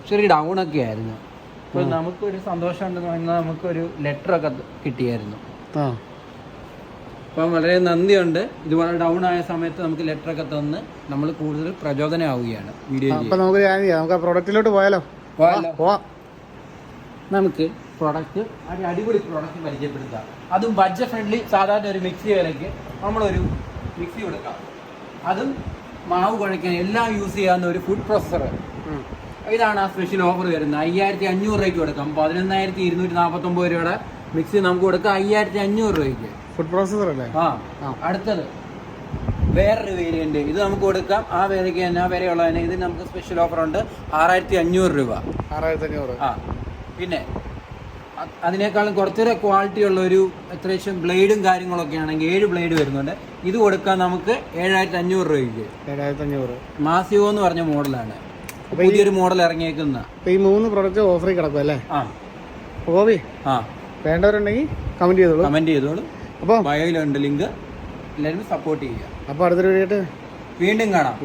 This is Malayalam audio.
ചെറിയ ഡൗൺ ഒക്കെ ആയിരുന്നു. അപ്പോൾ നമുക്കൊരു സന്തോഷം ഉണ്ടെന്ന് പറഞ്ഞാൽ നമുക്കൊരു ലെറ്ററൊക്കെ കിട്ടിയായിരുന്നു. അപ്പം വളരെ നന്ദിയുണ്ട്. ഇതുപോലെ ഡൗൺ ആയ സമയത്ത് നമുക്ക് ലെറ്ററൊക്കെ തന്ന് നമ്മൾ കൂടുതൽ പ്രചോദനമാവുകയാണ് വീഡിയോ. അപ്പം നമുക്ക് ആ പ്രോഡക്റ്റിലോട്ട് പോയാലോ? നമുക്ക് പ്രൊഡക്റ്റ് അടിപൊളി പ്രൊഡക്റ്റ് പരിചയപ്പെടുത്താം. അതും ബഡ്ജറ്റ് ഫ്രണ്ട്ലി. സാധാരണ ഒരു മിക്സി വിലയ്ക്ക് നമ്മളൊരു മിക്സി കൊടുക്കാം. അതും മാവ് കുഴയ്ക്കാൻ എല്ലാം യൂസ് ചെയ്യാവുന്ന ഒരു ഫുഡ് പ്രോസസ്സർ. ഇതാണ് ആ സ്പെഷ്യൽ ഓഫർ വരുന്നത്. 5500 രൂപയ്ക്ക് കൊടുക്കാം. 11,249 രൂപയുടെ മിക്സി നമുക്ക് കൊടുക്കാം 5500 രൂപയ്ക്ക്. ഫുഡ് പ്രോസസ്സർ അല്ലേ? അടുത്തത് വേറൊരു വേരിയന്റ്. ഇത് നമുക്ക് കൊടുക്കാം. ആ വിലയ്ക്ക് തന്നെ, ആ വിലയുള്ളതിന് ഇതിന് നമുക്ക് സ്പെഷ്യൽ ഓഫർ ഉണ്ട്. 6500 രൂപ. 6500. പിന്നെ അതിനേക്കാളും കുറച്ചുകൂടെ ക്വാളിറ്റി ഉള്ള ഒരു അത്യാവശ്യം ബ്ലേഡും കാര്യങ്ങളൊക്കെ ആണെങ്കിൽ 7 ബ്ലേഡ് വരുന്നുണ്ട്. ഇത് കൊടുക്കാൻ നമുക്ക് 7500 രൂപയ്ക്ക്. 7500. മാസിയോ എന്ന് പറഞ്ഞ മോഡലാണ്. പുതിയൊരു മോഡൽ ഇറങ്ങിയേക്കുന്ന. ഈ 3 പ്രൊഡക്റ്റ് ഓഫറിൽ കിടക്കും അല്ലേ? വേണ്ടവരുണ്ടെങ്കിൽ കമന്റ് ചെയ്തോളൂ. അപ്പോൾ ബയോയിലുണ്ട് ലിങ്ക്. എല്ലാവരും സപ്പോർട്ട് ചെയ്യുക. അപ്പോൾ അടുത്തൊരു വീഡിയോ വീണ്ടും കാണാം.